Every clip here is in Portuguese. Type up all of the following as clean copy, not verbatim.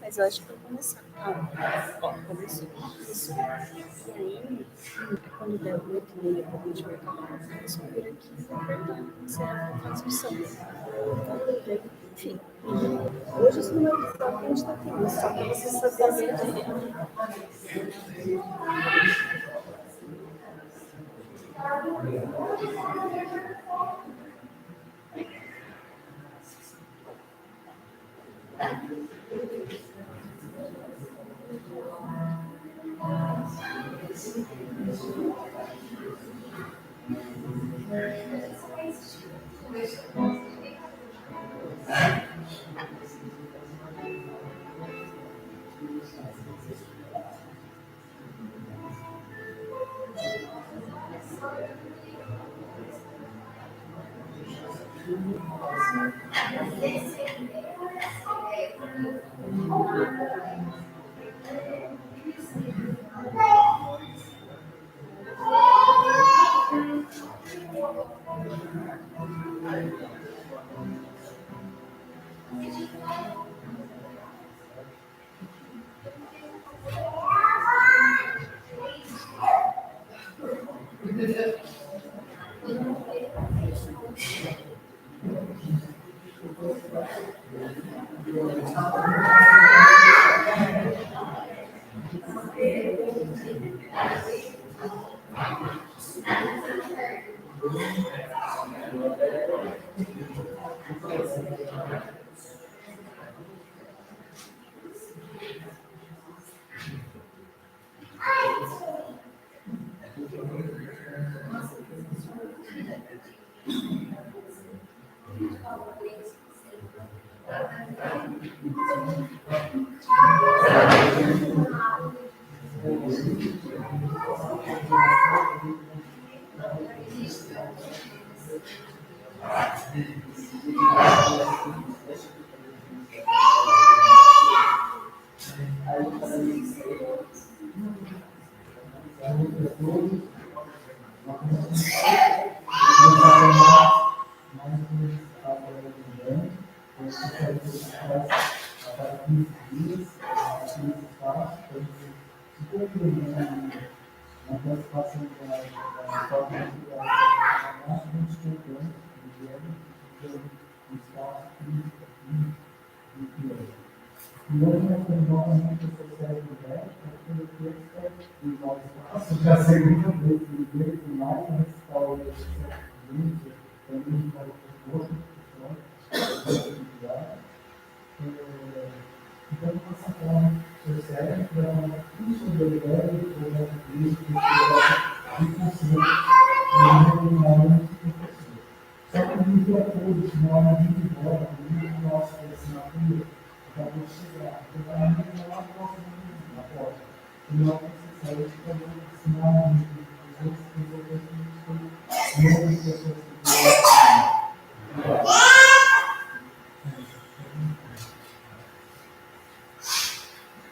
Mas eu acho que vai começar. Ó, começou. Isso. E aí, quando der 8h30 pra gente marcar, eles vão vir aqui e apertar. Isso é a transmissão. Enfim. Hoje isso não vai precisar porque a gente tá aqui, mas só pra você saber a ideia.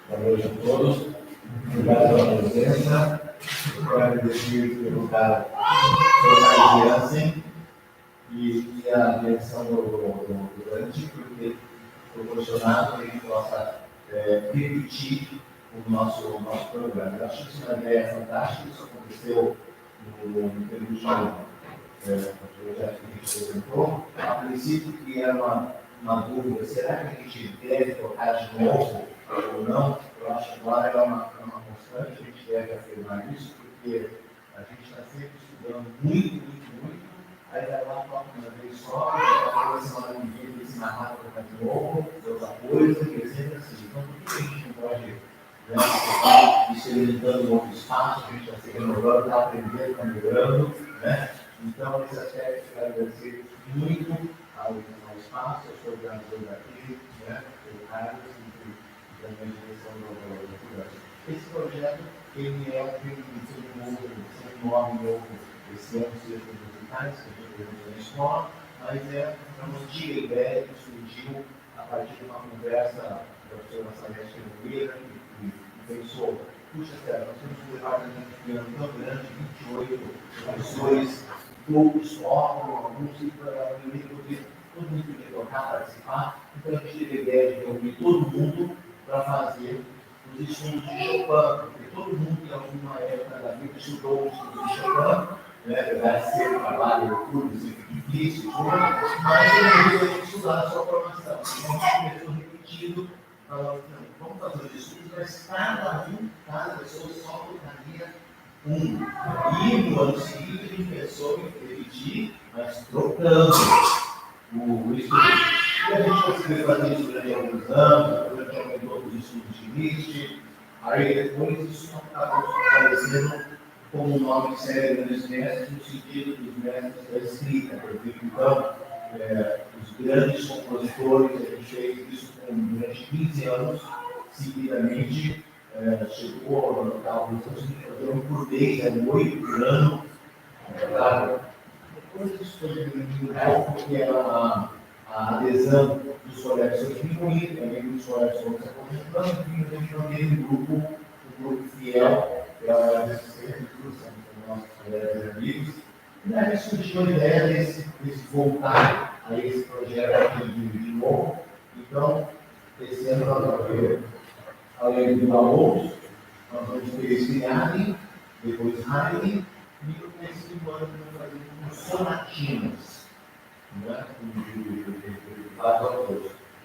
Boa noite a todos. Obrigado pela presença. Eu agradecer pelo cara Jansen e a direção do Dante, por ter proporcionado que a gente possa repetir o nosso programa. Eu acho que isso é uma ideia fantástica. Isso aconteceu no penúltimo projeto que a gente apresentou. A princípio, que era uma dúvida: será que a gente deve tocar de novo ou não? Eu acho que agora é uma constante, a gente deve afirmar isso, porque a gente está sempre estudando muito, aí vai lá, toca uma vez só, a semana que vem, esse narrar tocar de novo, outra coisa, e é sempre assim. Então, por que a gente não pode estar experimentando um outro espaço, a gente está se renovando, está aprendendo, está melhorando, né? Então, nesse aspecto, eu quero agradecer muito ao espaço, aos organizadores daqui, né? O Carlos e também a direção do esse projeto, ele tem um nome novo esse ano, seja musicais, que a gente apresentou na escola, mas uma antiga ideia que surgiu a partir de uma conversa da professora Celeste Nogueira, que pensou: puxa, Sérgio, nós temos um departamento de piano tão grande, 28 professores, poucos tocam, alguns todo mundo podia tocar, participar. Então a gente teve a ideia de reunir todo mundo para fazer os estudos de Chopin, porque todo mundo em alguma época da vida estudou os estudos de Chopin, né? Apesar de ser um trabalho hercúleo, sempre difícil, mas ele tem que estudar a sua formação. Então, a gente começou repetindo, vamos fazer os estudos, mas cada pessoa só colocaria um. E no ano seguinte, a gente pensou em repetir, mas trocando o estudo. E a gente conseguiu fazer isso durante alguns anos, durante alguns estudos de Liszt. Aí depois isso acabou aparecendo como um nome sério dos mestres, no sentido dos mestres da escrita. Porque, então, os grandes compositores, a gente fez isso durante 15 anos, seguidamente, chegou no local do por mês, 8 por ano. Claro, depois isso foi diminuindo um pouco, porque a adesão dos colegas foi diminuindo, também dos colegas foram se aposentando, e a gente não teve um grupo fiel, que era desses nossos colegas amigos. E daí surgiu a ideia desse voltar a esse projeto aqui de novo. Então, esse ano nós vamos ver, além do Baús, nós vamos ter Spinelli, depois Haydn, e no próximo ano nós vamos fazer sonatinas.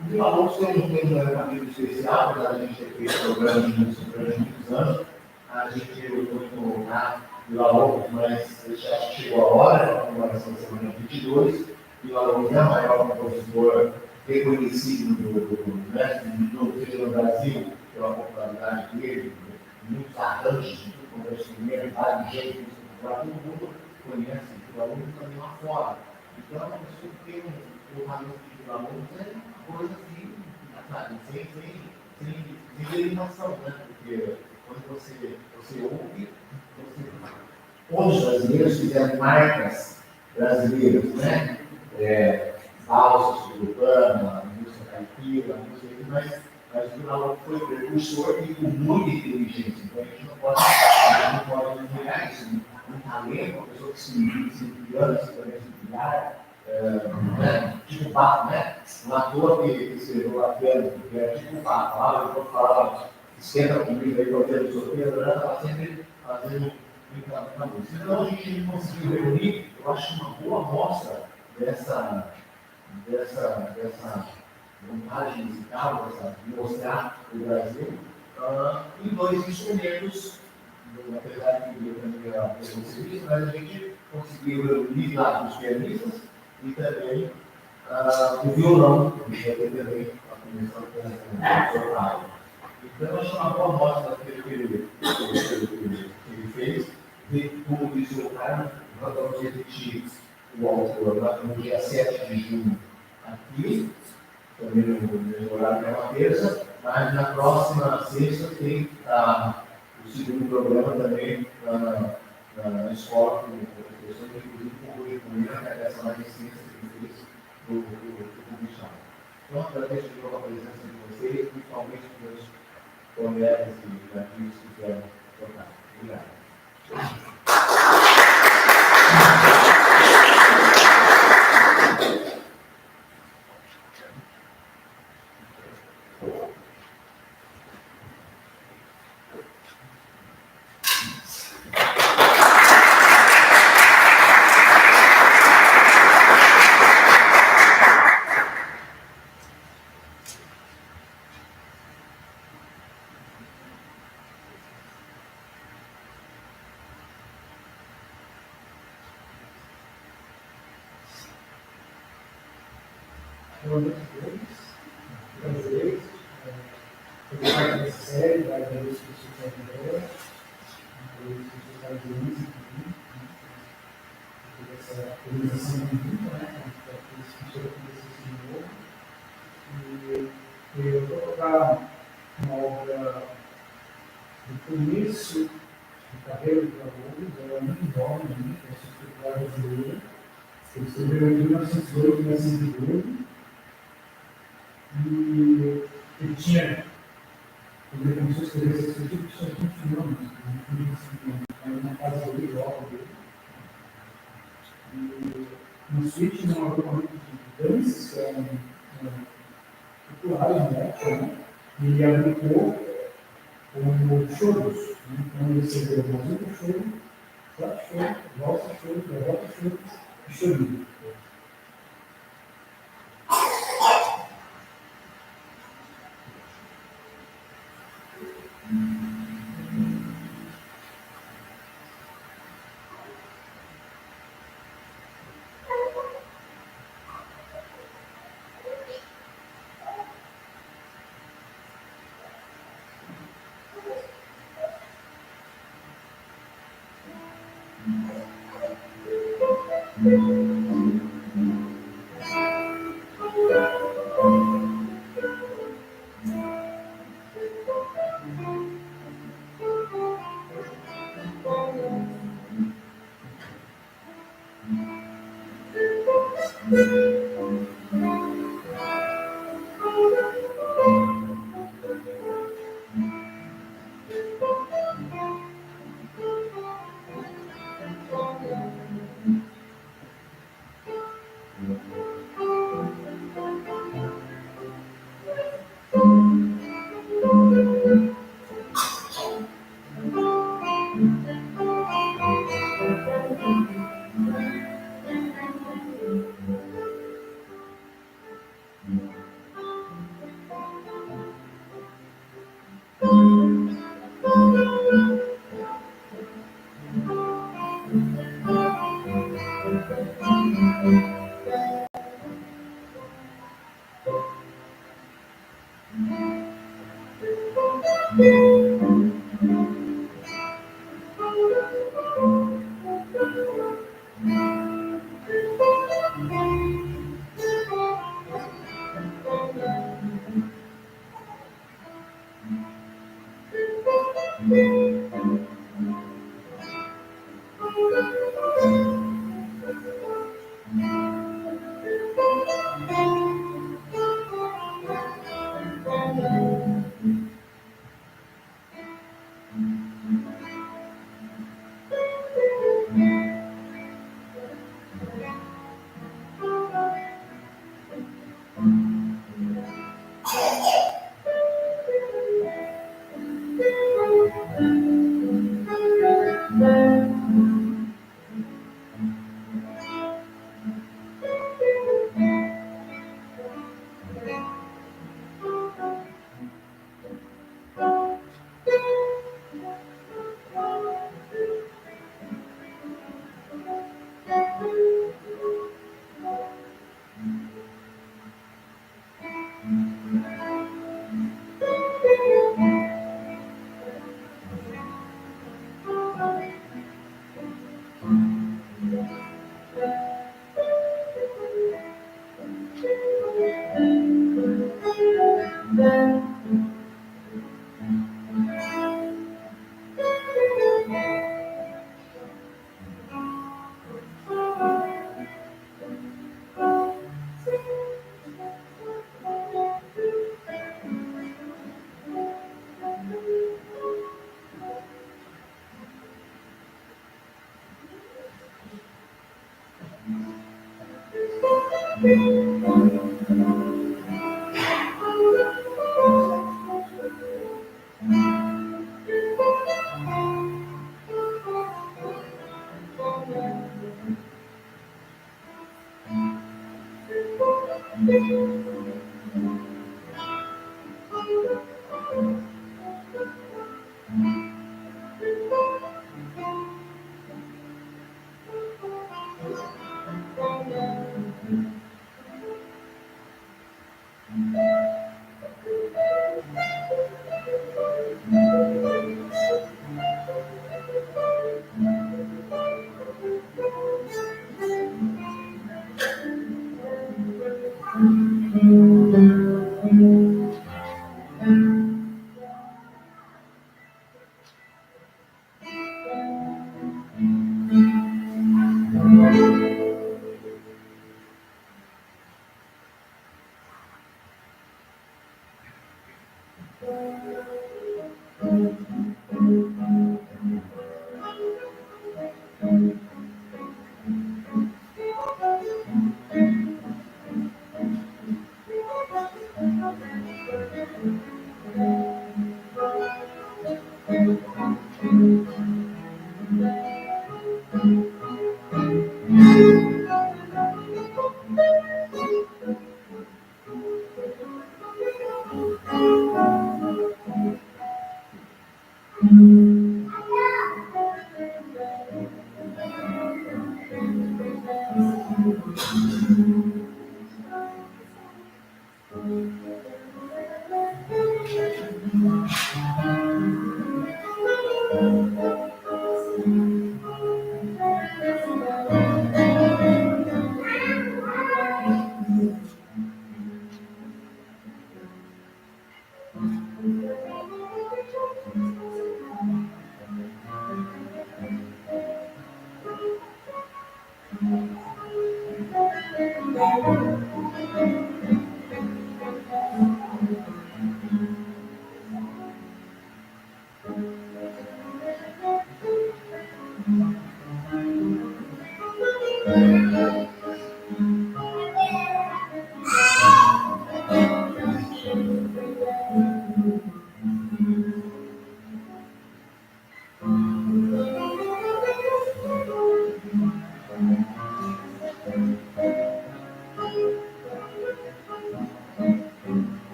O Vila-Lobos tem um capítulo especial, apesar de a gente ter feito programas durante muitos anos. A gente lutou muito na Vila-Lobos, mas acho que chegou a hora, a comemoração da semana 22. Vila-Lobos é o maior compositor reconhecido no Brasil, pela popularidade dele, muitos arranjos, muito conhecimento, vários jeitos, todo mundo conhece Vila-Lobos também lá fora. Então, isso tem um caminho de valor, é uma coisa assim, sabe, sem derivação, né? Porque quando você ouve, os brasileiros fizeram marcas brasileiras, né? Valsas, Urbana, música caipira, música, mas o Vila-Lobos foi precursor e com muita inteligência. Então, a gente não pode negar isso. Um talento, uma pessoa que se engana, se conhece, tipo papo, né? Uma toa que escreveu lá dentro, que é tipo papo, lá eu vou falar, esquenta comigo aí, eu quero sorteio, ela sempre fazendo brincadeira na música. Então a gente conseguiu reunir, eu acho, uma boa amostra dessa vontade musical, de mostrar o Brasil, em dois instrumentos. Apesar de eu também era um serviço, mas a gente conseguiu reunir lá dos pianistas e também o violão, que também a comissão com o soprano. Então, eu acho uma boa amostra daquilo que ele fez. E, como disse o Carlos, nós vamos repetir o autor no dia 7 de junho aqui, também no mesmo horário que é uma terça, mas na próxima sexta tem o segundo programa também na escola, com a professora, inclusive com o currículo, essa mais ciência que fez do Publichão. Então, agradeço de novo a presença de vocês, principalmente dos meus colegas e amigos que vieram tocar. Obrigado. Boa noite a todos. Prazer. Fazer parte dessa série, vai ver isso que você quer ver. Isso que você vai ver isso aqui. Essa organização conjunta, né? Que chega com esse de novo. E eu vou colocar uma obra do começo da carreira do Vila-Lobos, ela não envolve muito essa estrutura brasileira. Ele escreveu em 1908, 1912. E ele começou a escrever esse tipo de só 25 anos, na casa dele, logo dele. E no suíte, num agrupamento de danças, que eram culturais na época, né? ele aplicou como choros. Então, ele recebeu mais choro, quatro choros, volta choros, volta choros e chorinho.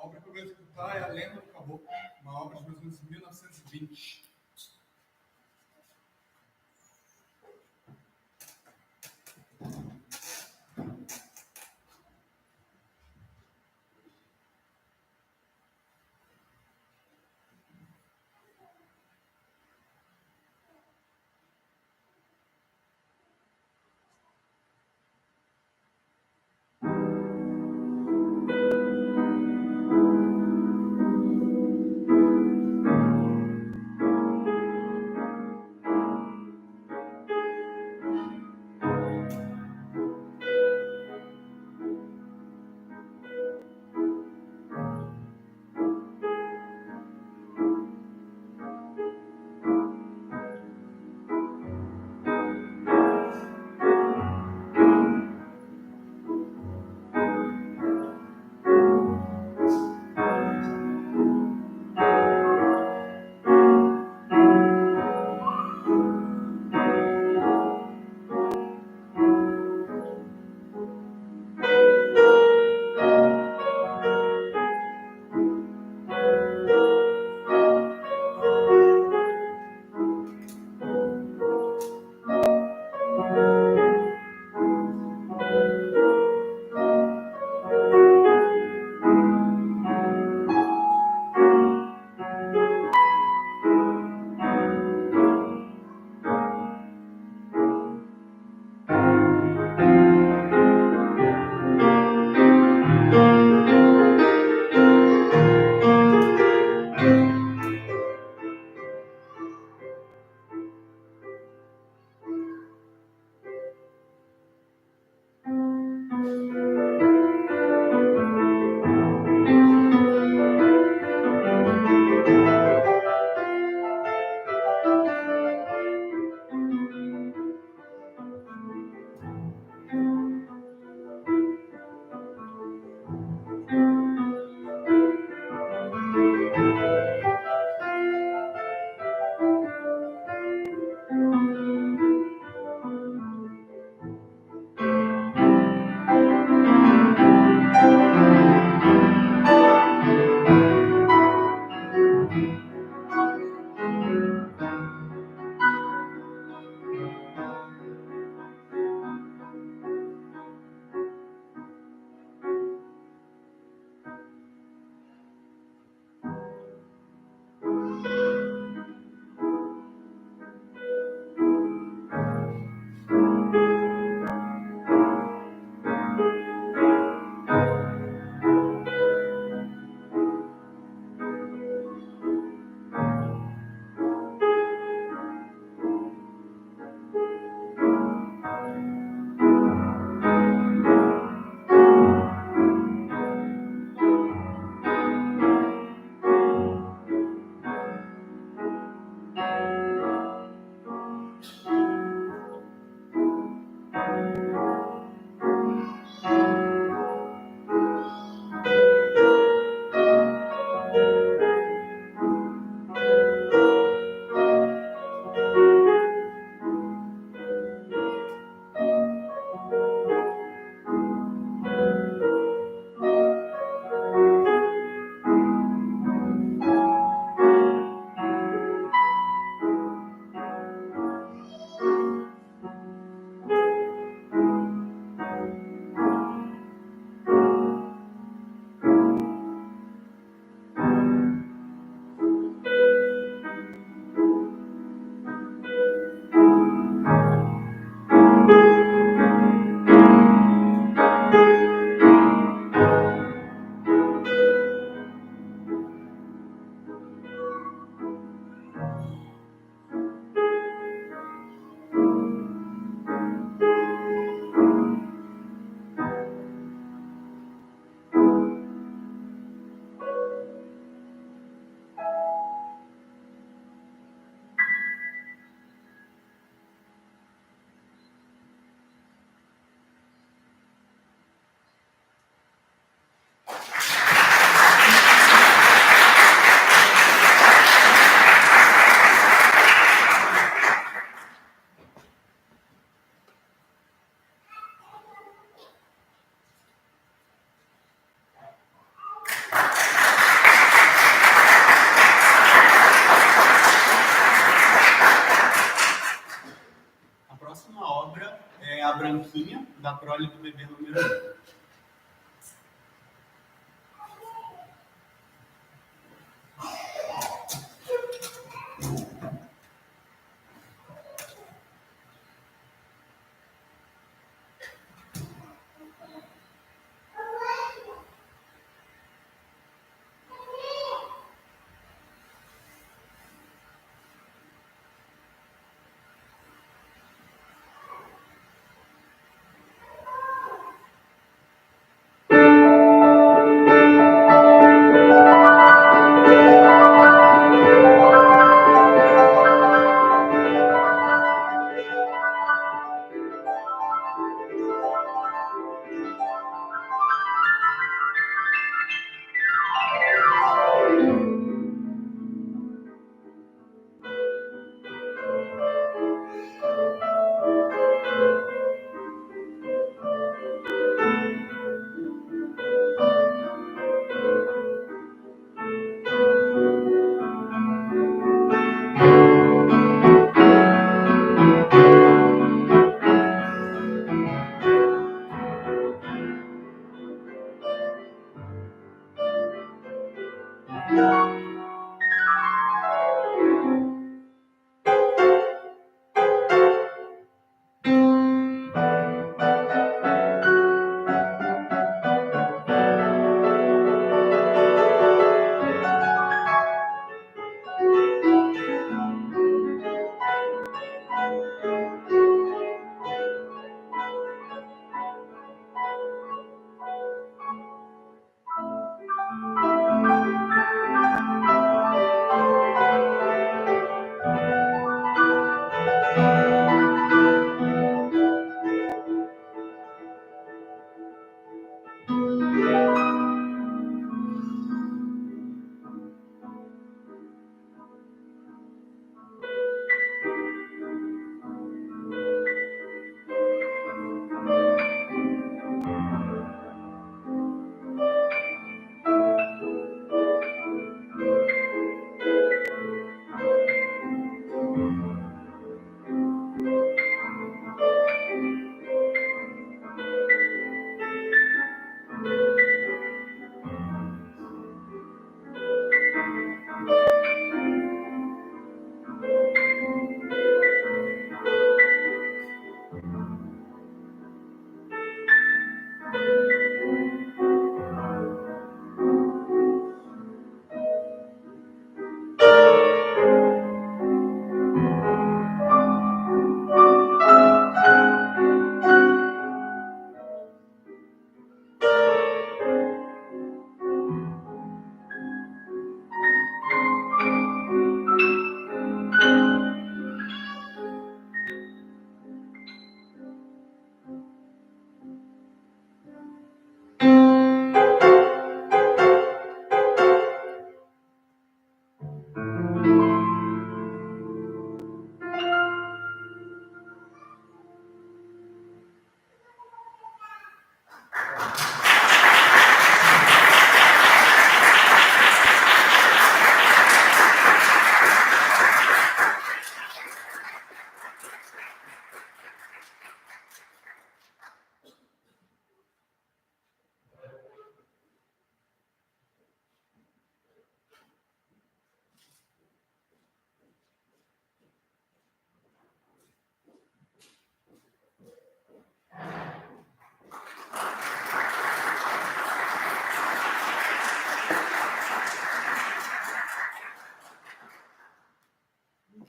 obra que eu vou executar é A Lenda do Caboclo, uma obra de mais ou menos 1920.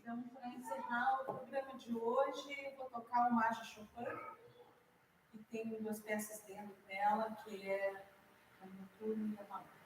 Então, para encerrar o programa de hoje, eu vou tocar o Marcha Chopin, que tem duas peças dentro dela, que é a Noturno e a Malha.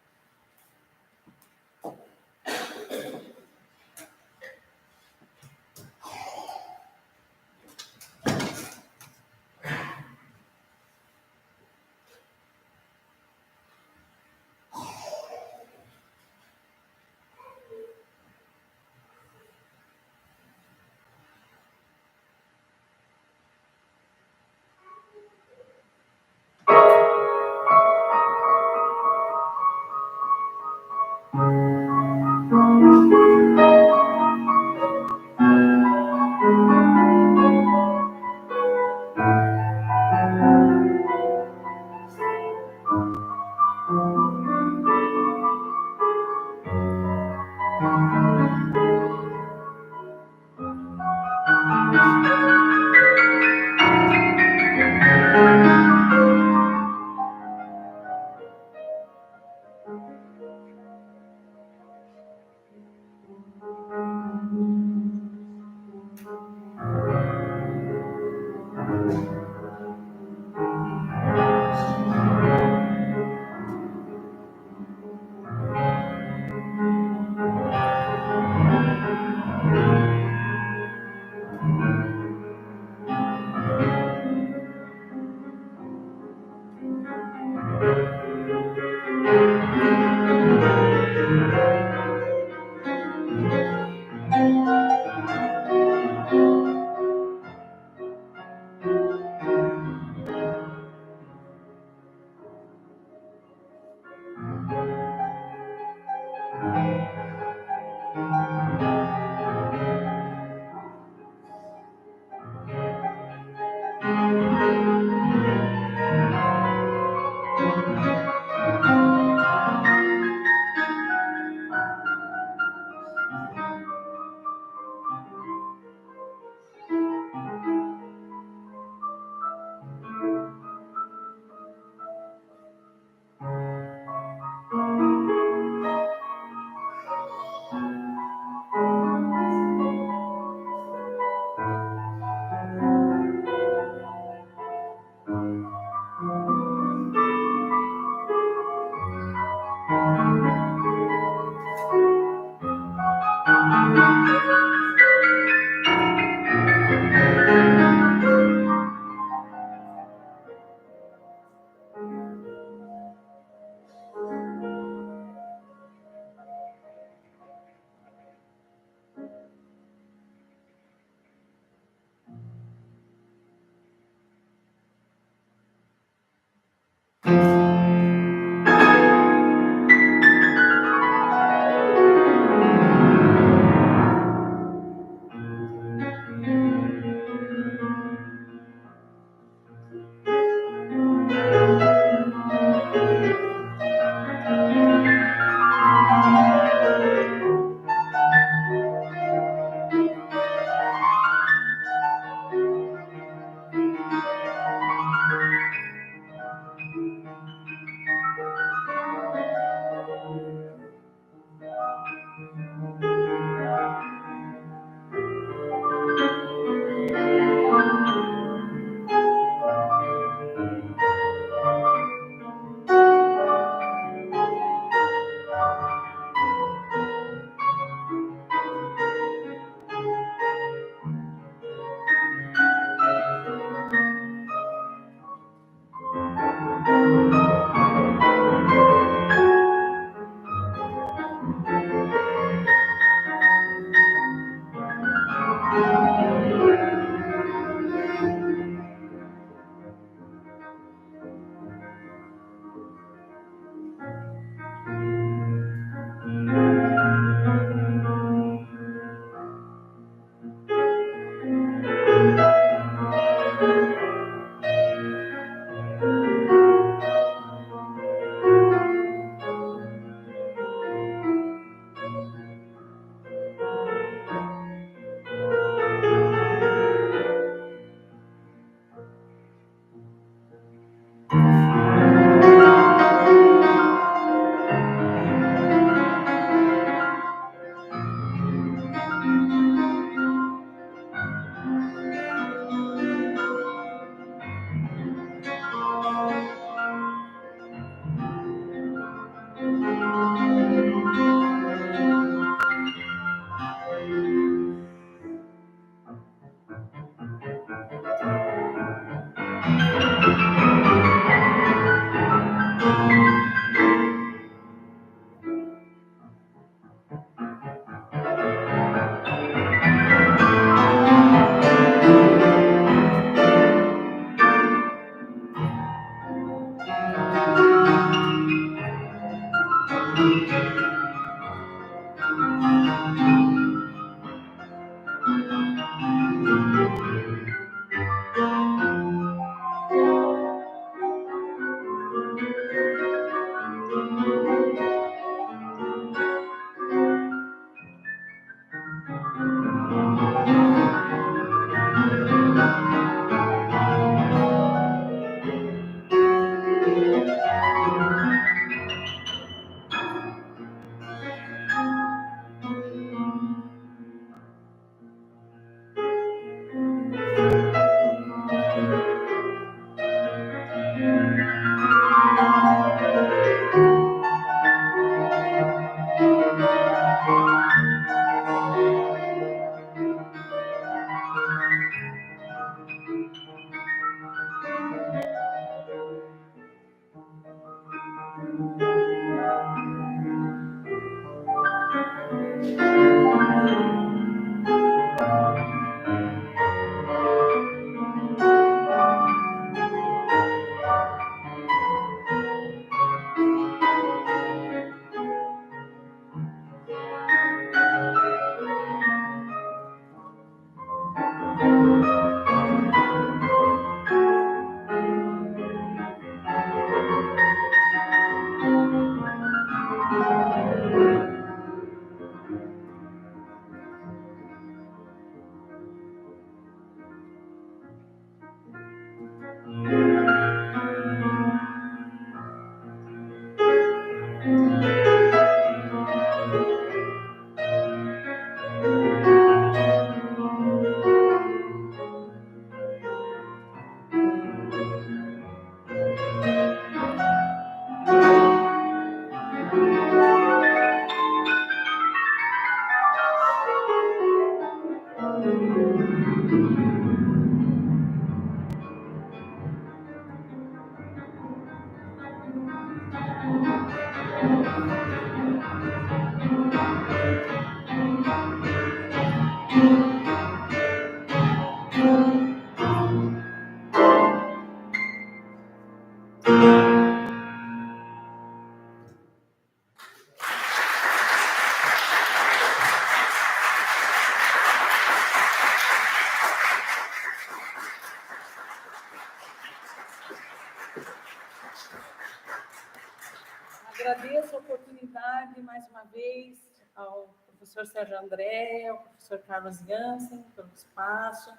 Agradeço a oportunidade, mais uma vez, ao professor Sérgio André, ao professor Carlos Jansen, pelo espaço,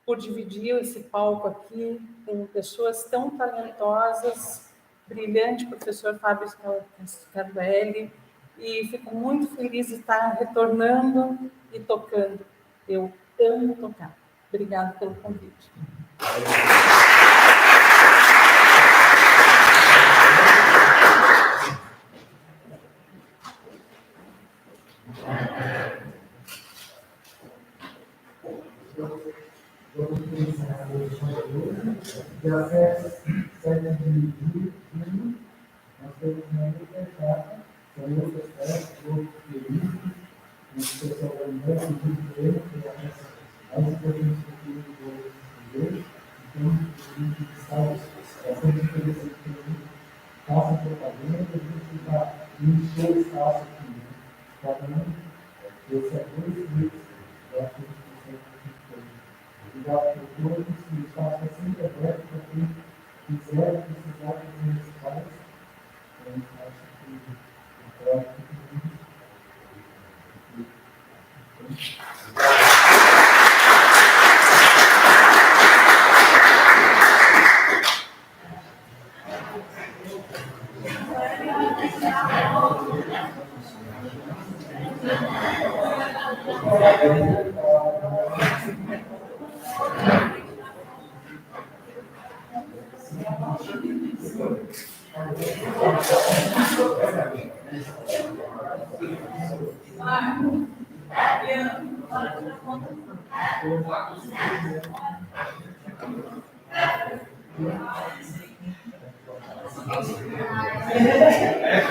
por dividir esse palco aqui com pessoas tão talentosas, brilhante professor Fábio Scardelli, e fico muito feliz de estar retornando e tocando. Eu amo tocar. Obrigada pelo convite. Vamos começar a eleição de hoje. Dia 7 de junho, nós temos uma outra etapa, que é outra festa, pedir para ele, que é a mais importante que eu hoje, então, a gente sabe, é sempre interessante que a gente faça propaganda, a gente vai encher o espaço aqui, né? Cada esse é 2 meses, eu acho que a gente consegue. Obrigado por todos, o espaço é sempre aberto para quem quiser, precisar fazer esse espaço. Então, acho que é